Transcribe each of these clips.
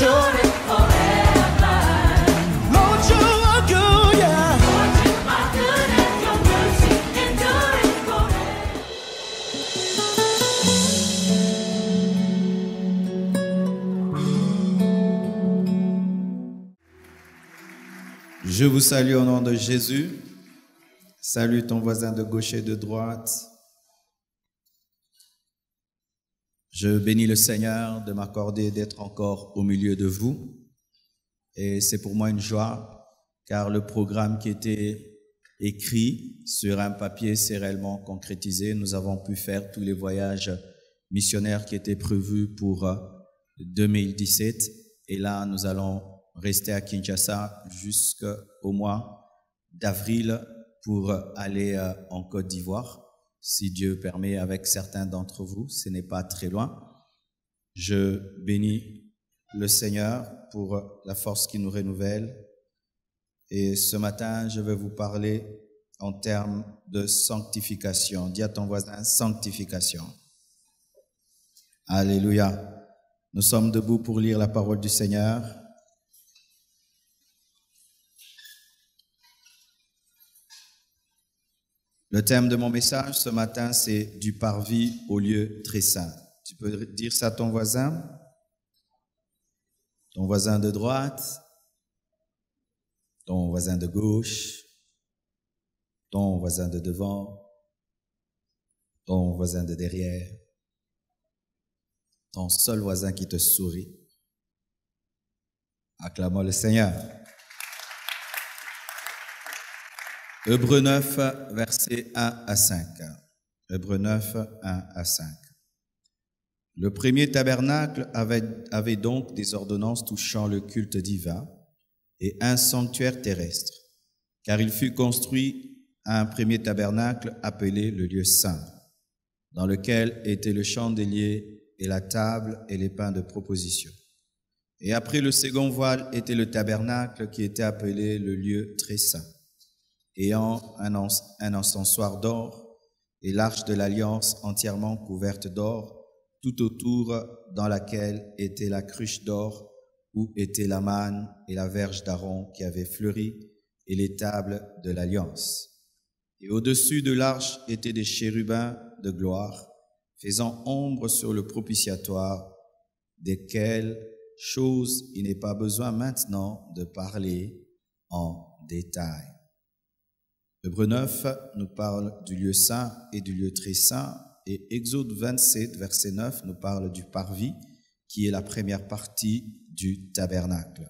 endure it forever. Lord, you are good, yeah. Lord, you are good and your mercy endure it forever. Je vous salue au nom de Jésus. Salue ton voisin de gauche et de droite. Je bénis le Seigneur de m'accorder d'être encore au milieu de vous. Et c'est pour moi une joie, car le programme qui était écrit sur un papier s'est réellement concrétisé. Nous avons pu faire tous les voyages missionnaires qui étaient prévus pour 2017. Et là, nous allons rester à Kinshasa jusqu'au mois d'avril pour aller en Côte d'Ivoire, si Dieu permet, avec certains d'entre vous. Ce n'est pas très loin. Je bénis le Seigneur pour la force qui nous renouvelle. Et ce matin, je vais vous parler en termes de sanctification. Dis à ton voisin, sanctification. Alléluia. Nous sommes debout pour lire la parole du Seigneur. Le thème de mon message ce matin, c'est du parvis au lieu très saint. Tu peux dire ça à ton voisin de droite, ton voisin de gauche, ton voisin de devant, ton voisin de derrière, ton seul voisin qui te sourit. Acclamons le Seigneur. Hébreux 9, versets 1 à 5. Hébreux 9, 1 à 5. Le premier tabernacle avait donc des ordonnances touchant le culte divin et un sanctuaire terrestre, car il fut construit un premier tabernacle appelé le lieu saint, dans lequel était le chandelier et la table et les pains de proposition. Et après le second voile était le tabernacle qui était appelé le lieu très saint, ayant un encensoir d'or et l'arche de l'alliance entièrement couverte d'or, tout autour, dans laquelle était la cruche d'or où était la manne et la verge d'Aaron qui avait fleuri et les tables de l'alliance. Et au-dessus de l'arche étaient des chérubins de gloire, faisant ombre sur le propitiatoire, desquelles choses il n'est pas besoin maintenant de parler en détail. Hébreux 9 nous parle du lieu saint et du lieu très saint, et Exode 27, verset 9, nous parle du parvis, qui est la première partie du tabernacle.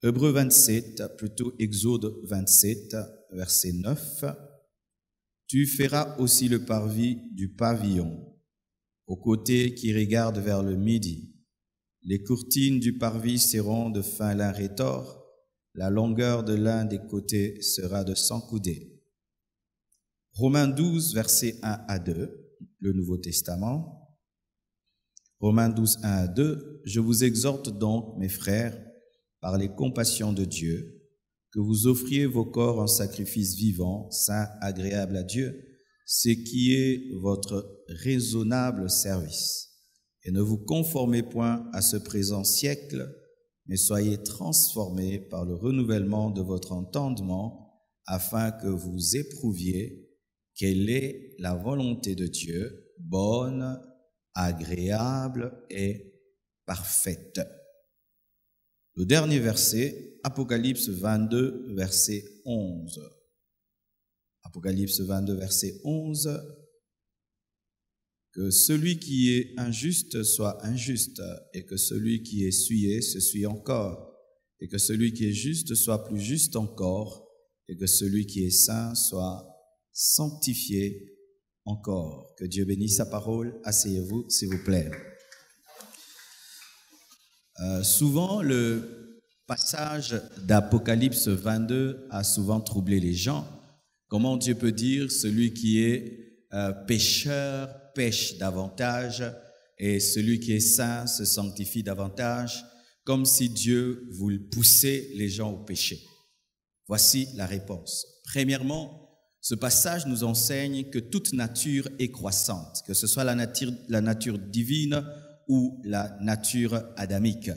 Hébreux 27, plutôt Exode 27, verset 9, « Tu feras aussi le parvis du pavillon, au côté qui regarde vers le midi. Les courtines du parvis seront de fin lin rétors. La longueur de l'un des côtés sera de 100 coudées. » Romains 12, versets 1 à 2, le Nouveau Testament. Romains 12, 1 à 2, « Je vous exhorte donc, mes frères, par les compassions de Dieu, que vous offriez vos corps en sacrifice vivant, saint, agréable à Dieu, ce qui est votre raisonnable service. Et ne vous conformez point à ce présent siècle, mais soyez transformés par le renouvellement de votre entendement, afin que vous éprouviez quelle est la volonté de Dieu, bonne, agréable et parfaite. Le dernier verset, Apocalypse 22, verset 11. Apocalypse 22, verset 11. Que celui qui est injuste soit injuste, et que celui qui est souillé se souille encore, et que celui qui est juste soit plus juste encore, et que celui qui est saint soit sanctifié encore. Que Dieu bénisse sa parole. Asseyez-vous, s'il vous plaît. Souvent, le passage d'Apocalypse 22 a souvent troublé les gens. Comment Dieu peut dire celui qui est pécheur pêche davantage et celui qui est saint se sanctifie davantage, comme si Dieu voulait pousser les gens au péché? Voici la réponse. Premièrement, ce passage nous enseigne que toute nature est croissante, que ce soit la nature divine ou la nature adamique.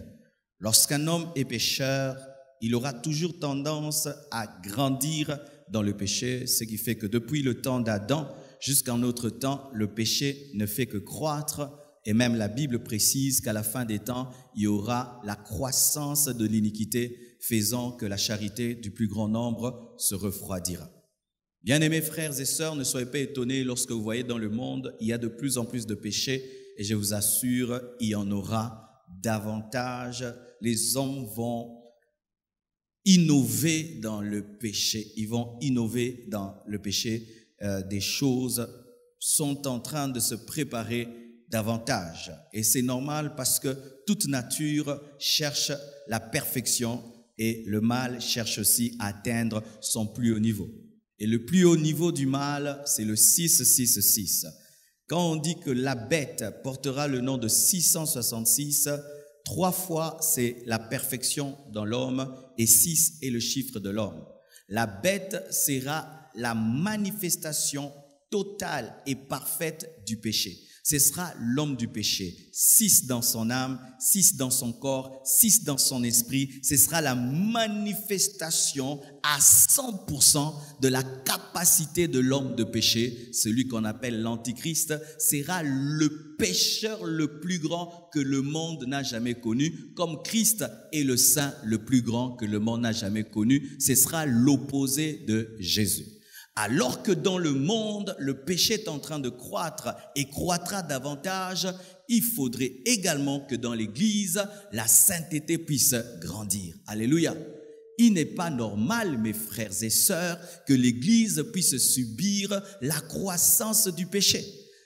Lorsqu'un homme est pécheur, il aura toujours tendance à grandir dans le péché, ce qui fait que depuis le temps d'Adam jusqu'à notre temps, le péché ne fait que croître. Et même la Bible précise qu'à la fin des temps, il y aura la croissance de l'iniquité, faisant que la charité du plus grand nombre se refroidira. Bien-aimés frères et sœurs, ne soyez pas étonnés lorsque vous voyez dans le monde, il y a de plus en plus de péchés, et je vous assure, il y en aura davantage. Les hommes vont innover dans le péché. Ils vont innover dans le péché. Des choses sont en train de se préparer davantage. Et c'est normal parce que toute nature cherche la perfection et le mal cherche aussi à atteindre son plus haut niveau. Et le plus haut niveau du mal, c'est le 666. Quand on dit que la bête portera le nom de 666, 3 fois c'est la perfection dans l'homme et 6 est le chiffre de l'homme. La bête sera la manifestation totale et parfaite du péché. Ce sera l'homme du péché. 6 dans son âme, 6 dans son corps, 6 dans son esprit. Ce sera la manifestation à 100% de la capacité de l'homme de péché. Celui qu'on appelle l'Antichrist sera le pécheur le plus grand que le monde n'a jamais connu, comme Christ est le saint le plus grand que le monde n'a jamais connu. Ce sera l'opposé de Jésus. Alors que dans le monde, le péché est en train de croître et croîtra davantage, il faudrait également que dans l'Église, la sainteté puisse grandir. Alléluia. Il n'est pas normal, mes frères et sœurs, que l'Église puisse subir la croissance du péché.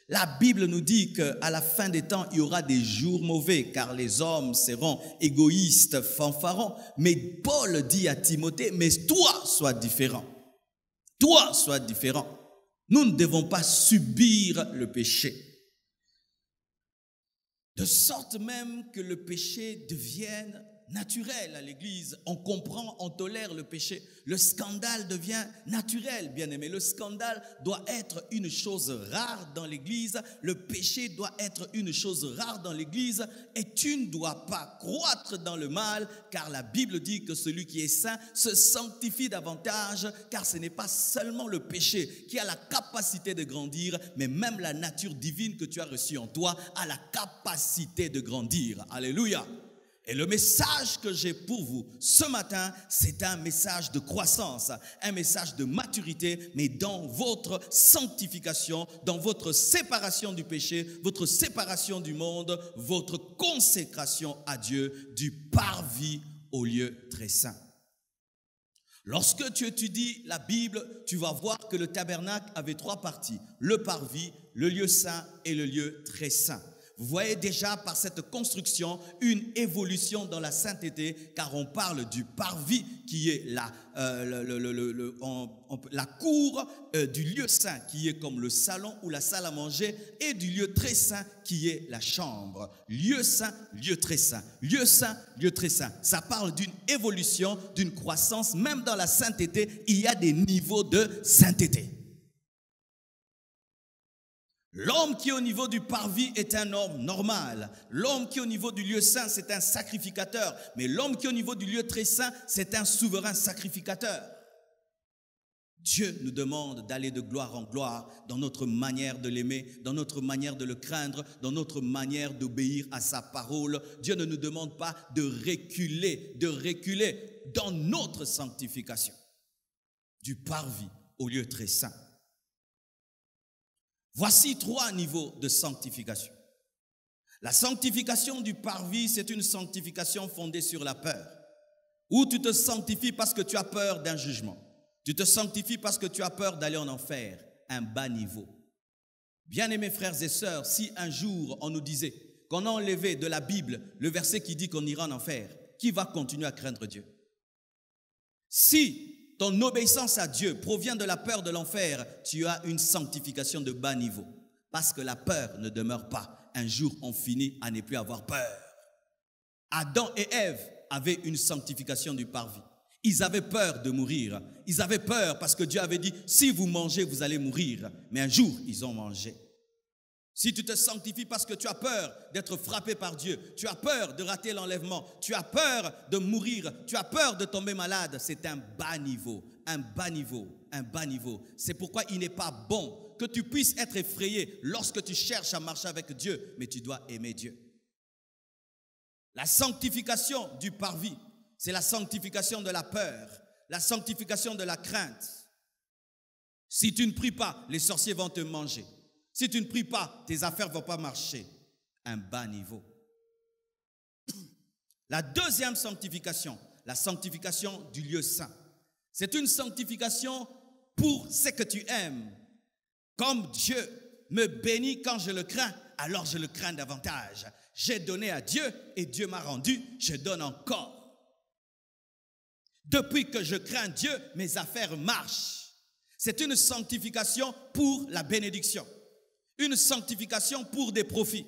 La Bible nous dit qu'à la fin des temps, il y aura des jours mauvais, car les hommes seront égoïstes, fanfarons. Mais Paul dit à Timothée, mais toi, sois différent. Toi, sois différent. Nous ne devons pas subir le péché. De sorte même que le péché devienne naturel à l'Église. On comprend, on tolère le péché. Le scandale devient naturel, bien-aimé. Le scandale doit être une chose rare dans l'Église. Le péché doit être une chose rare dans l'Église. Et tu ne dois pas croître dans le mal, car la Bible dit que celui qui est saint se sanctifie davantage, car ce n'est pas seulement le péché qui a la capacité de grandir, mais même la nature divine que tu as reçue en toi a la capacité de grandir. Alléluia. Et le message que j'ai pour vous ce matin, c'est un message de croissance, un message de maturité, mais dans votre sanctification, dans votre séparation du péché, votre séparation du monde, votre consécration à Dieu, du parvis au lieu très saint. Lorsque tu étudies la Bible, tu vas voir que le tabernacle avait 3 parties, le parvis, le lieu saint et le lieu très saint. Vous voyez déjà par cette construction une évolution dans la sainteté, car on parle du parvis qui est la cour du lieu saint qui est comme le salon ou la salle à manger, et du lieu très saint qui est la chambre. Lieu saint, lieu très saint. Lieu saint, lieu très saint. Ça parle d'une évolution, d'une croissance. Même dans la sainteté, il y a des niveaux de sainteté. L'homme qui est au niveau du parvis est un homme normal. L'homme qui est au niveau du lieu saint, c'est un sacrificateur. Mais l'homme qui est au niveau du lieu très saint, c'est un souverain sacrificateur. Dieu nous demande d'aller de gloire en gloire dans notre manière de l'aimer, dans notre manière de le craindre, dans notre manière d'obéir à sa parole. Dieu ne nous demande pas de reculer dans notre sanctification. Du parvis au lieu très saint. Voici 3 niveaux de sanctification. La sanctification du parvis, c'est une sanctification fondée sur la peur. Où tu te sanctifies parce que tu as peur d'un jugement. Tu te sanctifies parce que tu as peur d'aller en enfer. Un bas niveau. Bien-aimés frères et sœurs, si un jour on nous disait qu'on a enlevé de la Bible le verset qui dit qu'on ira en enfer, qui va continuer à craindre Dieu? Si ton obéissance à Dieu provient de la peur de l'enfer, tu as une sanctification de bas niveau. Parce que la peur ne demeure pas. Un jour, on finit à ne plus avoir peur. Adam et Ève avaient une sanctification du parvis. Ils avaient peur de mourir. Ils avaient peur parce que Dieu avait dit, si vous mangez, vous allez mourir. Mais un jour, ils ont mangé. Si tu te sanctifies parce que tu as peur d'être frappé par Dieu, tu as peur de rater l'enlèvement, tu as peur de mourir, tu as peur de tomber malade, c'est un bas niveau, un bas niveau, un bas niveau. C'est pourquoi il n'est pas bon que tu puisses être effrayé lorsque tu cherches à marcher avec Dieu, mais tu dois aimer Dieu. La sanctification du parvis, c'est la sanctification de la peur, la sanctification de la crainte. Si tu ne pries pas, les sorciers vont te manger. Si tu ne pries pas, tes affaires ne vont pas marcher. Un bas niveau. La deuxième sanctification, la sanctification du lieu saint. C'est une sanctification pour ce que tu aimes. Comme Dieu me bénit quand je le crains, alors je le crains davantage. J'ai donné à Dieu et Dieu m'a rendu, je donne encore. Depuis que je crains Dieu, mes affaires marchent. C'est une sanctification pour la bénédiction. Une sanctification pour des profits.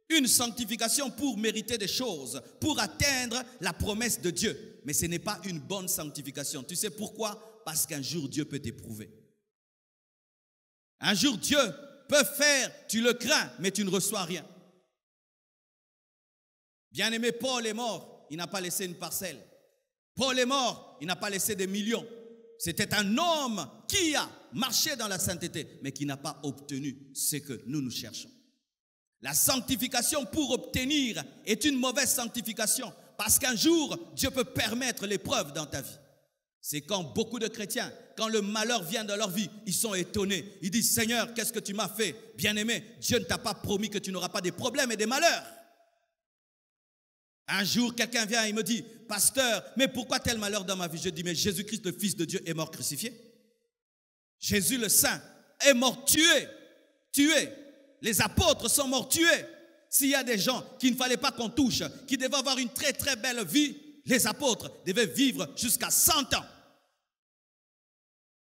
Une sanctification pour mériter des choses, pour atteindre la promesse de Dieu. Mais ce n'est pas une bonne sanctification. Tu sais pourquoi? Parce qu'un jour Dieu peut t'éprouver. Un jour Dieu peut faire, tu le crains, mais tu ne reçois rien. Bien-aimé, Paul est mort, il n'a pas laissé une parcelle. Paul est mort, il n'a pas laissé des millions. C'était un homme qui a marché dans la sainteté, mais qui n'a pas obtenu ce que nous cherchons. La sanctification pour obtenir est une mauvaise sanctification, parce qu'un jour, Dieu peut permettre l'épreuve dans ta vie. C'est quand beaucoup de chrétiens, quand le malheur vient dans leur vie, ils sont étonnés. Ils disent, Seigneur, qu'est-ce que tu m'as fait? Bien-aimé, Dieu ne t'a pas promis que tu n'auras pas des problèmes et des malheurs. Un jour, quelqu'un vient et il me dit, pasteur, mais pourquoi tel malheur dans ma vie? Je dis, mais Jésus-Christ, le Fils de Dieu, est mort crucifié. Jésus le Saint est mort tué. Les apôtres sont morts tués. S'il y a des gens qu'il ne fallait pas qu'on touche, qui devaient avoir une très très belle vie, les apôtres devaient vivre jusqu'à 100 ans.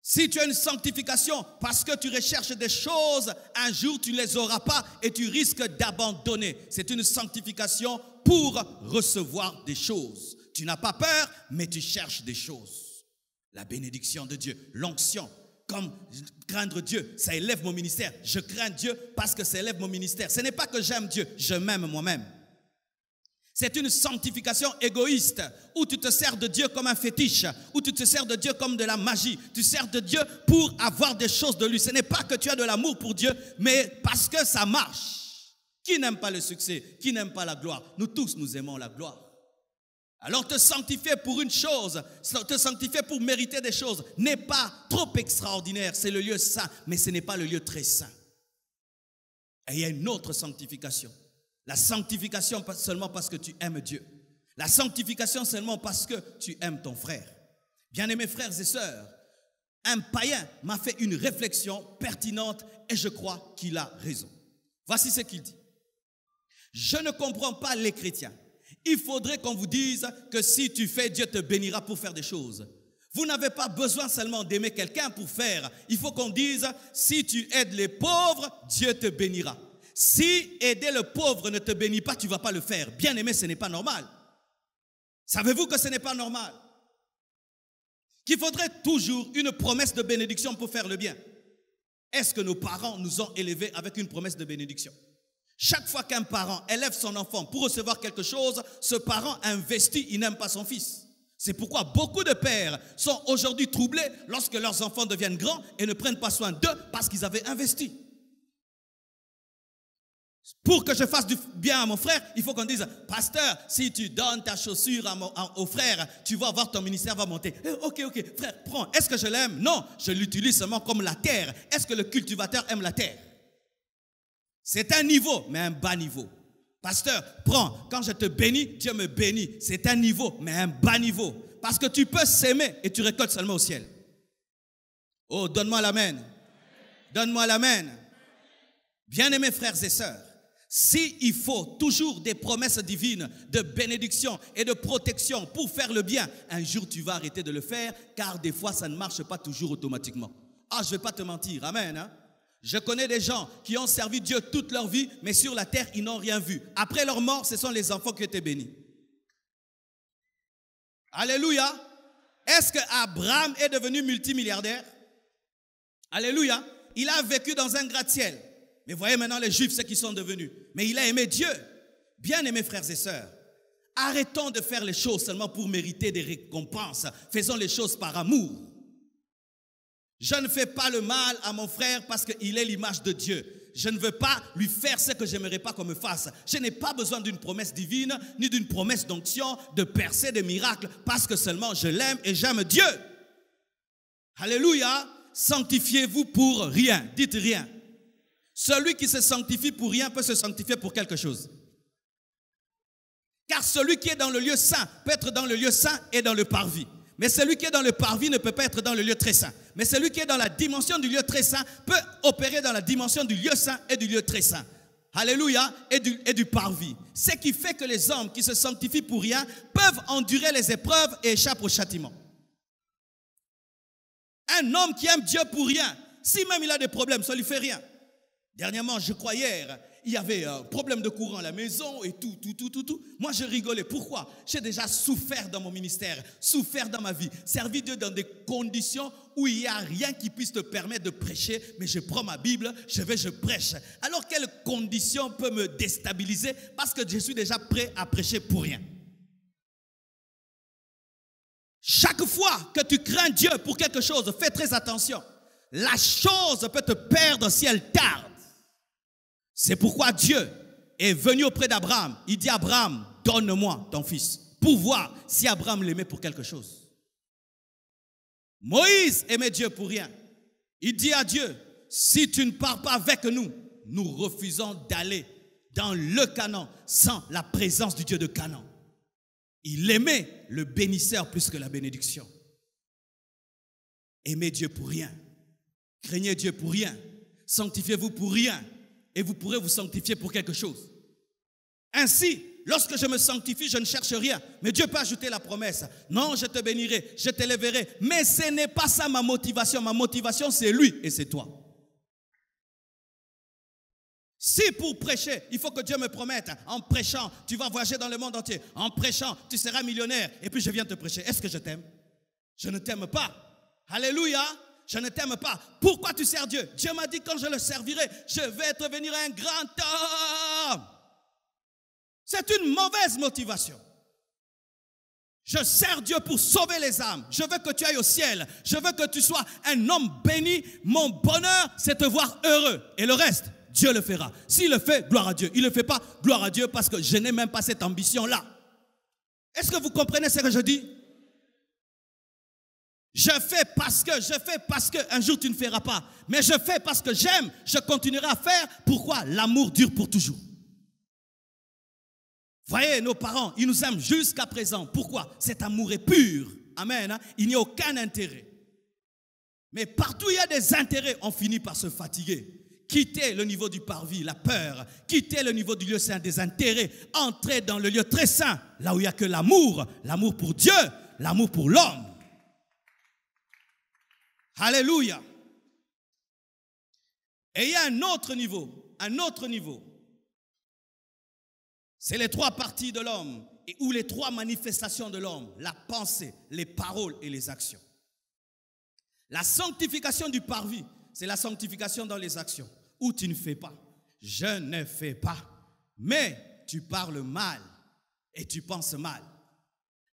Si tu as une sanctification parce que tu recherches des choses, un jour tu ne les auras pas et tu risques d'abandonner. C'est une sanctification pour recevoir des choses. Tu n'as pas peur, mais tu cherches des choses. La bénédiction de Dieu, l'onction, comme craindre Dieu, ça élève mon ministère. Je crains Dieu parce que ça élève mon ministère. Ce n'est pas que j'aime Dieu, je m'aime moi-même. C'est une sanctification égoïste où tu te sers de Dieu comme un fétiche, où tu te sers de Dieu comme de la magie. Tu sers de Dieu pour avoir des choses de lui. Ce n'est pas que tu as de l'amour pour Dieu, mais parce que ça marche. Qui n'aime pas le succès? Qui n'aime pas la gloire? Nous tous, nous aimons la gloire. Alors te sanctifier pour une chose, te sanctifier pour mériter des choses n'est pas trop extraordinaire. C'est le lieu saint, mais ce n'est pas le lieu très saint. Et il y a une autre sanctification. La sanctification pas seulement parce que tu aimes Dieu. La sanctification seulement parce que tu aimes ton frère. Bien-aimés frères et sœurs, un païen m'a fait une réflexion pertinente et je crois qu'il a raison. Voici ce qu'il dit. Je ne comprends pas les chrétiens. Il faudrait qu'on vous dise que si tu fais, Dieu te bénira pour faire des choses. Vous n'avez pas besoin seulement d'aimer quelqu'un pour faire. Il faut qu'on dise, si tu aides les pauvres, Dieu te bénira. Si aider le pauvre ne te bénit pas, tu ne vas pas le faire. Bien aimé, ce n'est pas normal. Savez-vous que ce n'est pas normal? Qu'il faudrait toujours une promesse de bénédiction pour faire le bien. Est-ce que nos parents nous ont élevés avec une promesse de bénédiction? Chaque fois qu'un parent élève son enfant pour recevoir quelque chose, ce parent investit, il n'aime pas son fils. C'est pourquoi beaucoup de pères sont aujourd'hui troublés lorsque leurs enfants deviennent grands et ne prennent pas soin d'eux parce qu'ils avaient investi. Pour que je fasse du bien à mon frère, il faut qu'on dise, pasteur, si tu donnes ta chaussure au frère, tu vas voir ton ministère va monter. Ok, frère, prends. Est-ce que je l'aime? Non, je l'utilise seulement comme la terre. Est-ce que le cultivateur aime la terre? C'est un niveau, mais un bas niveau. Pasteur, prends. Quand je te bénis, Dieu me bénit. C'est un niveau, mais un bas niveau. Parce que tu peux s'aimer et tu récoltes seulement au ciel. Oh, donne-moi l'amen. Donne-moi l'amen. Bien-aimés frères et sœurs, s'il faut toujours des promesses divines de bénédiction et de protection pour faire le bien, un jour tu vas arrêter de le faire, car des fois ça ne marche pas toujours automatiquement. Ah, je ne vais pas te mentir, amen. Hein? Je connais des gens qui ont servi Dieu toute leur vie, mais sur la terre, ils n'ont rien vu. Après leur mort, ce sont les enfants qui étaient bénis. Alléluia. Est-ce qu'Abraham est devenu multimilliardaire? Alléluia. Il a vécu dans un gratte-ciel. Mais voyez maintenant les Juifs, ce qu'ils sont devenus. Mais il a aimé Dieu. Bien aimés frères et sœurs, arrêtons de faire les choses seulement pour mériter des récompenses. Faisons les choses par amour. Je ne fais pas le mal à mon frère parce qu'il est l'image de Dieu. Je ne veux pas lui faire ce que je n'aimerais pas qu'on me fasse. Je n'ai pas besoin d'une promesse divine, ni d'une promesse d'onction, de percée, de miracle, parce que seulement je l'aime et j'aime Dieu. Alléluia. Sanctifiez-vous pour rien. Dites rien. Celui qui se sanctifie pour rien peut se sanctifier pour quelque chose. Car celui qui est dans le lieu saint peut être dans le lieu saint et dans le parvis. Mais celui qui est dans le parvis ne peut pas être dans le lieu très saint. Mais celui qui est dans la dimension du lieu très saint peut opérer dans la dimension du lieu saint et du lieu très saint. Alléluia, et du parvis. Ce qui fait que les hommes qui se sanctifient pour rien peuvent endurer les épreuves et échappent au châtiment. Un homme qui aime Dieu pour rien, si même il a des problèmes, ça ne lui fait rien. Dernièrement, je crois hier, il y avait un problème de courant à la maison et tout. Moi, je rigolais. Pourquoi? J'ai déjà souffert dans mon ministère, souffert dans ma vie, servi Dieu dans des conditions où il n'y a rien qui puisse te permettre de prêcher, mais je prends ma Bible, je prêche. Alors, quelle condition peut me déstabiliser parce que je suis déjà prêt à prêcher pour rien? Chaque fois que tu crains Dieu pour quelque chose, fais très attention. La chose peut te perdre si elle tarde. C'est pourquoi Dieu est venu auprès d'Abraham. Il dit à Abraham, donne-moi ton fils, pour voir si Abraham l'aimait pour quelque chose. Moïse aimait Dieu pour rien. Il dit à Dieu, si tu ne pars pas avec nous, nous refusons d'aller dans le Canaan sans la présence du Dieu de Canaan. Il aimait le bénisseur plus que la bénédiction. Aimez Dieu pour rien. Craignez Dieu pour rien. Sanctifiez-vous pour rien. Et vous pourrez vous sanctifier pour quelque chose. Ainsi, lorsque je me sanctifie, je ne cherche rien. Mais Dieu peut ajouter la promesse. Non, je te bénirai, je t'élèverai. Mais ce n'est pas ça ma motivation. Ma motivation, c'est lui et c'est toi. Si pour prêcher, il faut que Dieu me promette, en prêchant, tu vas voyager dans le monde entier. En prêchant, tu seras millionnaire. Et puis je viens te prêcher. Est-ce que je t'aime? Je ne t'aime pas. Alléluia. Je ne t'aime pas. Pourquoi tu sers Dieu? Dieu m'a dit quand je le servirai, je vais devenir un grand homme. C'est une mauvaise motivation. Je sers Dieu pour sauver les âmes. Je veux que tu ailles au ciel. Je veux que tu sois un homme béni. Mon bonheur, c'est te voir heureux. Et le reste, Dieu le fera. S'il le fait, gloire à Dieu. Il ne le fait pas, gloire à Dieu, parce que je n'ai même pas cette ambition-là. Est-ce que vous comprenez ce que je dis? Je fais parce que un jour tu ne feras pas. Mais je fais parce que j'aime, je continuerai à faire. Pourquoi? L'amour dure pour toujours. Voyez, nos parents, ils nous aiment jusqu'à présent. Pourquoi? Cet amour est pur. Amen. Il n'y a aucun intérêt. Mais partout où il y a des intérêts, on finit par se fatiguer. Quitter le niveau du parvis, la peur. Quitter le niveau du lieu saint, des intérêts. Entrer dans le lieu très saint, là où il n'y a que l'amour. L'amour pour Dieu, l'amour pour l'homme. Alléluia. Et il y a un autre niveau. C'est les trois parties de l'homme, ou les trois manifestations de l'homme, la pensée, les paroles et les actions. La sanctification du parvis, c'est la sanctification dans les actions, où tu ne fais pas. Je ne fais pas, mais tu parles mal et tu penses mal.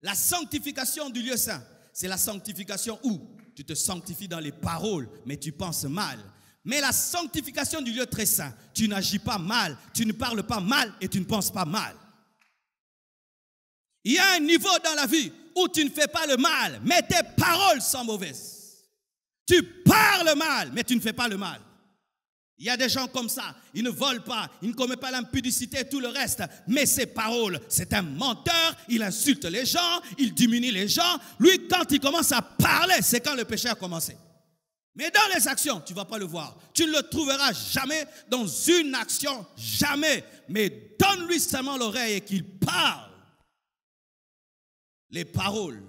La sanctification du lieu saint, c'est la sanctification où tu te sanctifies dans les paroles, mais tu penses mal. Mais la sanctification du lieu très saint, tu n'agis pas mal, tu ne parles pas mal et tu ne penses pas mal. Il y a un niveau dans la vie où tu ne fais pas le mal, mais tes paroles sont mauvaises. Tu parles mal, mais tu ne fais pas le mal. Il y a des gens comme ça, ils ne volent pas, ils ne commettent pas l'impudicité et tout le reste. Mais ses paroles, c'est un menteur, il insulte les gens, il diminue les gens. Lui, quand il commence à parler, c'est quand le péché a commencé. Mais dans les actions, tu ne vas pas le voir. Tu ne le trouveras jamais dans une action, jamais. Mais donne-lui seulement l'oreille et qu'il parle. Les paroles.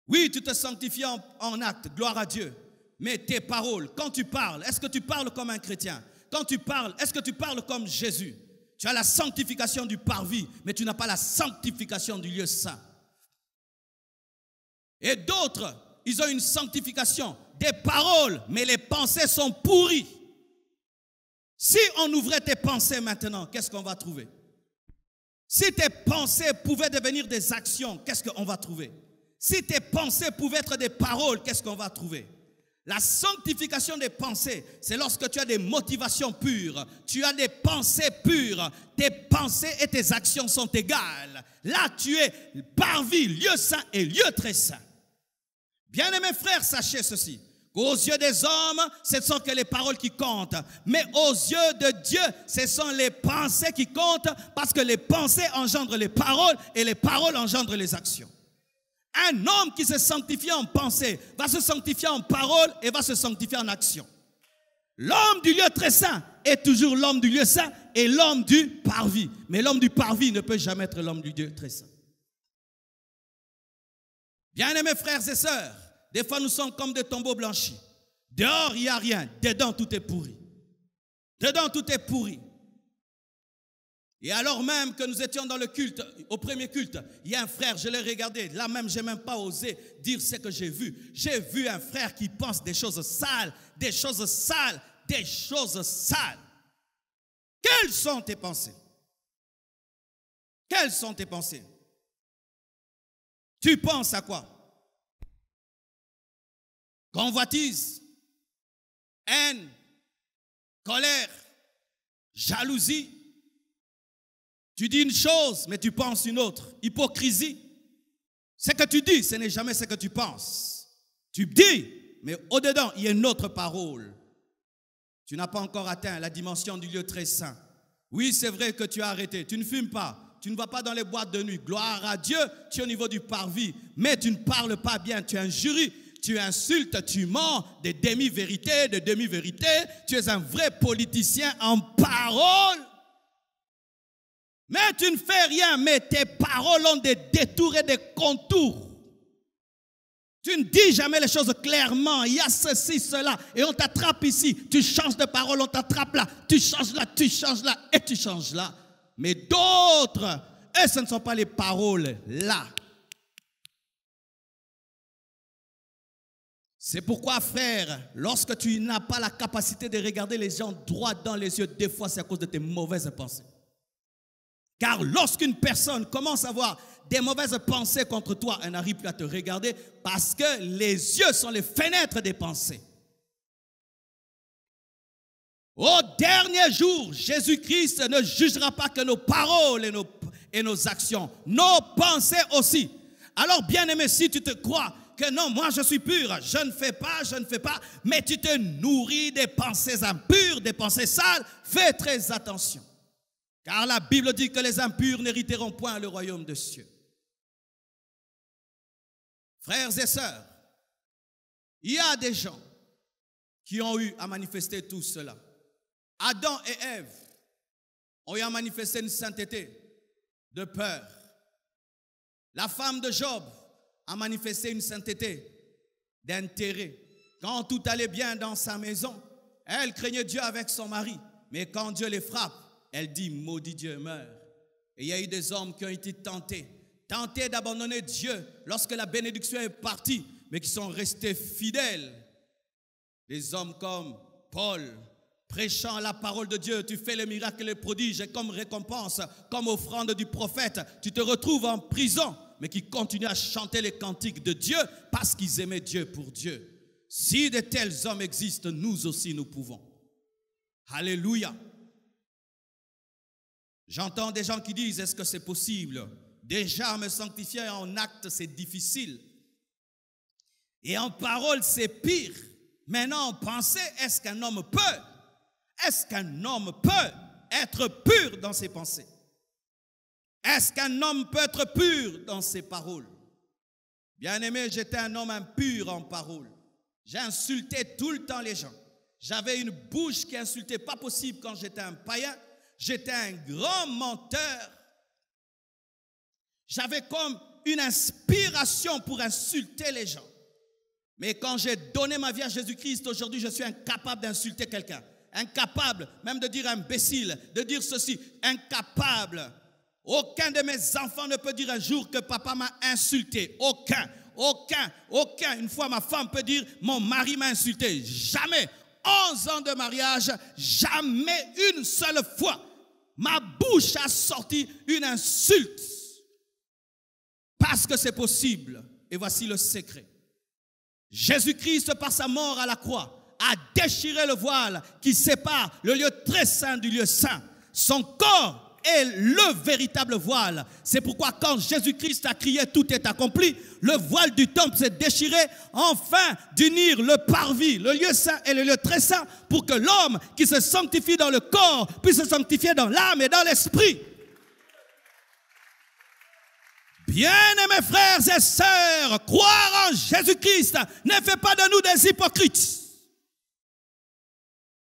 Oui, tu te sanctifies en acte, gloire à Dieu. Mais tes paroles, quand tu parles, est-ce que tu parles comme un chrétien? Quand tu parles, est-ce que tu parles comme Jésus? Tu as la sanctification du parvis, mais tu n'as pas la sanctification du lieu saint. Et d'autres, ils ont une sanctification des paroles, mais les pensées sont pourries. Si on ouvrait tes pensées maintenant, qu'est-ce qu'on va trouver? Si tes pensées pouvaient devenir des actions, qu'est-ce qu'on va trouver? Si tes pensées pouvaient être des paroles, qu'est-ce qu'on va trouver? La sanctification des pensées, c'est lorsque tu as des motivations pures, tu as des pensées pures, tes pensées et tes actions sont égales. Là, tu es parvis, lieu saint et lieu très saint. Bien-aimés frères, sachez ceci, qu'aux yeux des hommes, ce ne sont que les paroles qui comptent, mais aux yeux de Dieu, ce sont les pensées qui comptent, parce que les pensées engendrent les paroles et les paroles engendrent les actions. Un homme qui se sanctifie en pensée va se sanctifier en parole et va se sanctifier en action. L'homme du lieu très saint est toujours l'homme du lieu saint et l'homme du parvis. Mais l'homme du parvis ne peut jamais être l'homme du lieu très saint. Bien-aimés frères et sœurs, des fois nous sommes comme des tombeaux blanchis. Dehors, il n'y a rien. Dedans, tout est pourri. Dedans, tout est pourri. Et alors même que nous étions dans le culte, au premier culte, il y a un frère, je l'ai regardé, là même, je n'ai même pas osé dire ce que j'ai vu. J'ai vu un frère qui pense des choses sales, des choses sales, des choses sales. Quelles sont tes pensées? Quelles sont tes pensées? Tu penses à quoi? Convoitise, haine, colère, jalousie. Tu dis une chose, mais tu penses une autre. Hypocrisie. Ce que tu dis, ce n'est jamais ce que tu penses. Tu dis, mais au-dedans, il y a une autre parole. Tu n'as pas encore atteint la dimension du lieu très saint. Oui, c'est vrai que tu as arrêté. Tu ne fumes pas. Tu ne vas pas dans les boîtes de nuit. Gloire à Dieu, tu es au niveau du parvis. Mais tu ne parles pas bien. Tu injuries, tu insultes, tu mens, des demi-vérités, des demi-vérités. Tu es un vrai politicien en parole. Mais tu ne fais rien, mais tes paroles ont des détours et des contours. Tu ne dis jamais les choses clairement. Il y a ceci, cela, et on t'attrape ici. Tu changes de parole, on t'attrape là. Tu changes là et tu changes là. Mais d'autres, eux, ce ne sont pas les paroles là. C'est pourquoi, frère, lorsque tu n'as pas la capacité de regarder les gens droit dans les yeux, des fois c'est à cause de tes mauvaises pensées. Car lorsqu'une personne commence à avoir des mauvaises pensées contre toi, elle n'arrive plus à te regarder parce que les yeux sont les fenêtres des pensées. Au dernier jour, Jésus-Christ ne jugera pas que nos paroles et nos actions, nos pensées aussi. Alors, bien-aimé, si tu te crois que non, moi je suis pur, je ne fais pas, mais tu te nourris des pensées impures, des pensées sales, fais très attention. Car la Bible dit que les impurs n'hériteront point le royaume des cieux. Frères et sœurs, il y a des gens qui ont eu à manifester tout cela. Adam et Ève ont eu à manifester une sainteté de peur. La femme de Job a manifesté une sainteté d'intérêt. Quand tout allait bien dans sa maison, elle craignait Dieu avec son mari. Mais quand Dieu les frappe, elle dit, maudit Dieu, meurt. Et il y a eu des hommes qui ont été tentés d'abandonner Dieu lorsque la bénédiction est partie, mais qui sont restés fidèles. Des hommes comme Paul, prêchant la parole de Dieu, tu fais les miracles et les prodiges, et comme récompense, comme offrande du prophète, tu te retrouves en prison, mais qui continuent à chanter les cantiques de Dieu parce qu'ils aimaient Dieu pour Dieu. Si de tels hommes existent, nous aussi nous pouvons. Alléluia. J'entends des gens qui disent, est-ce que c'est possible? Déjà, me sanctifier en acte, c'est difficile. Et en parole, c'est pire. Maintenant, en pensée, est-ce qu'un homme peut être pur dans ses pensées? Est-ce qu'un homme peut être pur dans ses paroles? Bien-aimé, j'étais un homme impur en parole. J'ai insulté tout le temps les gens. J'avais une bouche qui insultait pas possible quand j'étais un païen. J'étais un grand menteur. J'avais comme une inspiration pour insulter les gens. Mais quand j'ai donné ma vie à Jésus-Christ, aujourd'hui, je suis incapable d'insulter quelqu'un. Incapable même de dire imbécile, de dire ceci. Incapable. Aucun de mes enfants ne peut dire un jour que papa m'a insulté. Aucun. Une fois, ma femme peut dire, mon mari m'a insulté. Jamais. 11 ans de mariage, jamais une seule fois, ma bouche a sorti une insulte. Parce que c'est possible. Et voici le secret. Jésus-Christ, par sa mort à la croix, a déchiré le voile qui sépare le lieu très saint du lieu saint. Son corps est le véritable voile. C'est pourquoi quand Jésus-Christ a crié « Tout est accompli », le voile du temple s'est déchiré afin d'unir le parvis, le lieu saint et le lieu très saint pour que l'homme qui se sanctifie dans le corps puisse se sanctifier dans l'âme et dans l'esprit. Bien-aimés frères et sœurs, croire en Jésus-Christ ne fait pas de nous des hypocrites.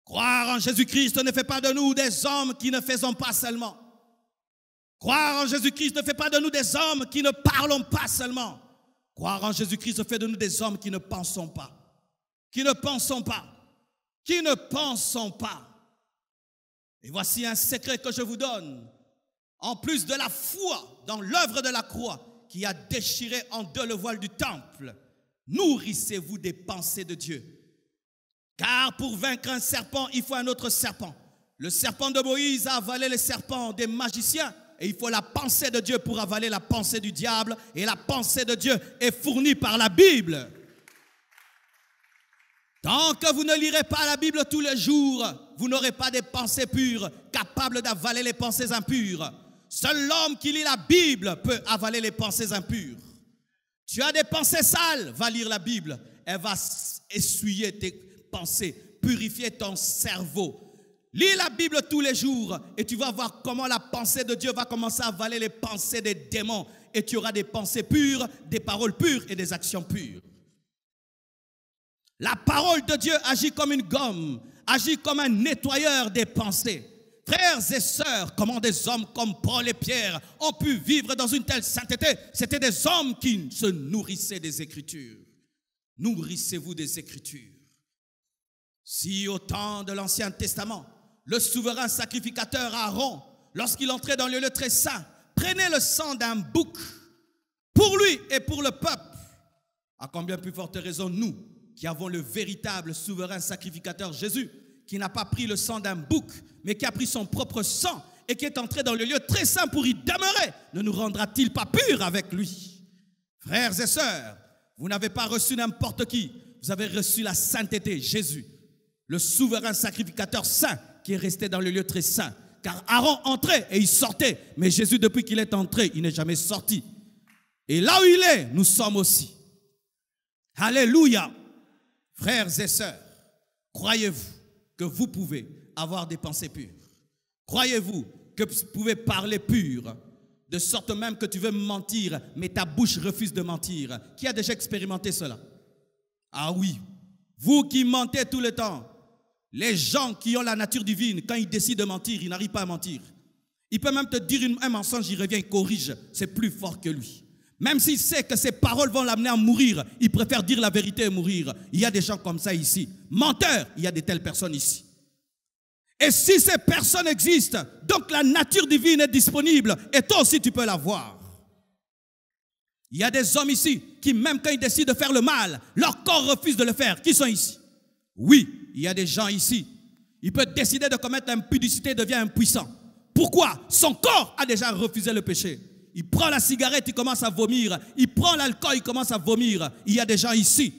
Croire en Jésus-Christ ne fait pas de nous des hommes qui ne faisons pas seulement. Croire en Jésus-Christ ne fait pas de nous des hommes qui ne parlons pas seulement. Croire en Jésus-Christ fait de nous des hommes qui ne pensons pas. Qui ne pensons pas. Qui ne pensons pas. Et voici un secret que je vous donne. En plus de la foi dans l'œuvre de la croix qui a déchiré en deux le voile du temple, nourrissez-vous des pensées de Dieu. Car pour vaincre un serpent, il faut un autre serpent. Le serpent de Moïse a avalé le serpent des magiciens et il faut la pensée de Dieu pour avaler la pensée du diable. Et la pensée de Dieu est fournie par la Bible. Tant que vous ne lirez pas la Bible tous les jours, vous n'aurez pas des pensées pures capables d'avaler les pensées impures. Seul l'homme qui lit la Bible peut avaler les pensées impures. Tu as des pensées sales, va lire la Bible. Elle va essuyer tes pensées, purifier ton cerveau. Lis la Bible tous les jours et tu vas voir comment la pensée de Dieu va commencer à avaler les pensées des démons. Et tu auras des pensées pures, des paroles pures et des actions pures. La parole de Dieu agit comme une gomme, agit comme un nettoyeur des pensées. Frères et sœurs, comment des hommes comme Paul et Pierre ont pu vivre dans une telle sainteté? C'était des hommes qui se nourrissaient des Écritures. Nourrissez-vous des Écritures. Si au temps de l'Ancien Testament, le souverain sacrificateur Aaron, lorsqu'il entrait dans le lieu très saint, prenait le sang d'un bouc pour lui et pour le peuple, à combien plus forte raison nous, qui avons le véritable souverain sacrificateur Jésus, qui n'a pas pris le sang d'un bouc, mais qui a pris son propre sang et qui est entré dans le lieu très saint pour y demeurer, ne nous rendra-t-il pas purs avec lui? Frères et sœurs, vous n'avez pas reçu n'importe qui, vous avez reçu la sainteté, Jésus, le souverain sacrificateur saint qui est resté dans le lieu très saint. Car Aaron entrait et il sortait, mais Jésus, depuis qu'il est entré, il n'est jamais sorti. Et là où il est, nous sommes aussi. Alléluia. Frères et sœurs, croyez-vous que vous pouvez avoir des pensées pures? Croyez-vous que vous pouvez parler pur, de sorte même que tu veux mentir, mais ta bouche refuse de mentir? Qui a déjà expérimenté cela? Ah oui, vous qui mentez tout le temps, les gens qui ont la nature divine, quand ils décident de mentir, ils n'arrivent pas à mentir. Il peut même te dire un mensonge, il revient, il corrige, c'est plus fort que lui. Même s'il sait que ses paroles vont l'amener à mourir, il préfère dire la vérité et mourir. Il y a des gens comme ça ici. Menteurs, il y a de telles personnes ici. Et si ces personnes existent, donc la nature divine est disponible et toi aussi tu peux la voir. Il y a des hommes ici qui, même quand ils décident de faire le mal, leur corps refuse de le faire. Qui sont ici? Oui, il y a des gens ici. Il peut décider de commettre l'impudicité et devient impuissant. Pourquoi? Son corps a déjà refusé le péché. Il prend la cigarette, il commence à vomir. Il prend l'alcool, il commence à vomir. Il y a des gens ici.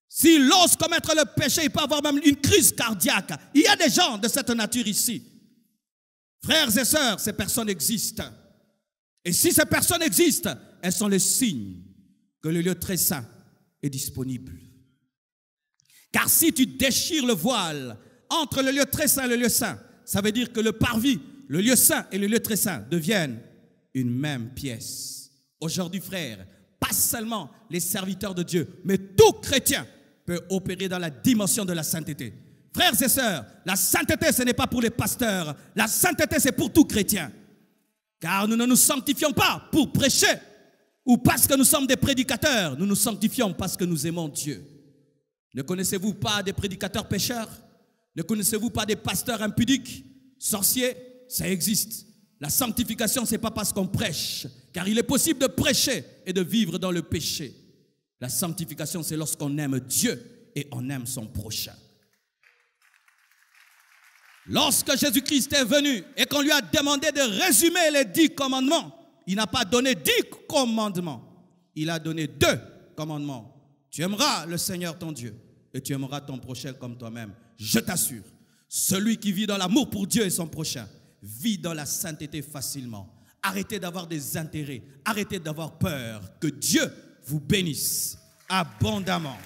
S'il ose commettre le péché, il peut avoir même une crise cardiaque. Il y a des gens de cette nature ici. Frères et sœurs, ces personnes existent. Et si ces personnes existent, elles sont le signe que le lieu très saint est disponible. Car si tu déchires le voile entre le lieu très saint et le lieu saint, ça veut dire que le parvis, le lieu saint et le lieu très saint deviennent une même pièce. Aujourd'hui, frères, pas seulement les serviteurs de Dieu, mais tout chrétien peut opérer dans la dimension de la sainteté. Frères et sœurs, la sainteté, ce n'est pas pour les pasteurs. La sainteté, c'est pour tout chrétien. Car nous ne nous sanctifions pas pour prêcher ou parce que nous sommes des prédicateurs. Nous nous sanctifions parce que nous aimons Dieu. Ne connaissez-vous pas des prédicateurs pécheurs? Ne connaissez-vous pas des pasteurs impudiques, sorciers? Ça existe. La sanctification, ce n'est pas parce qu'on prêche, car il est possible de prêcher et de vivre dans le péché. La sanctification, c'est lorsqu'on aime Dieu et on aime son prochain. Lorsque Jésus-Christ est venu et qu'on lui a demandé de résumer les 10 commandements, il n'a pas donné 10 commandements. Il a donné 2 commandements. Tu aimeras le Seigneur ton Dieu et tu aimeras ton prochain comme toi-même. Je t'assure, celui qui vit dans l'amour pour Dieu et son prochain vit dans la sainteté facilement. Arrêtez d'avoir des intérêts, arrêtez d'avoir peur. Que Dieu vous bénisse abondamment.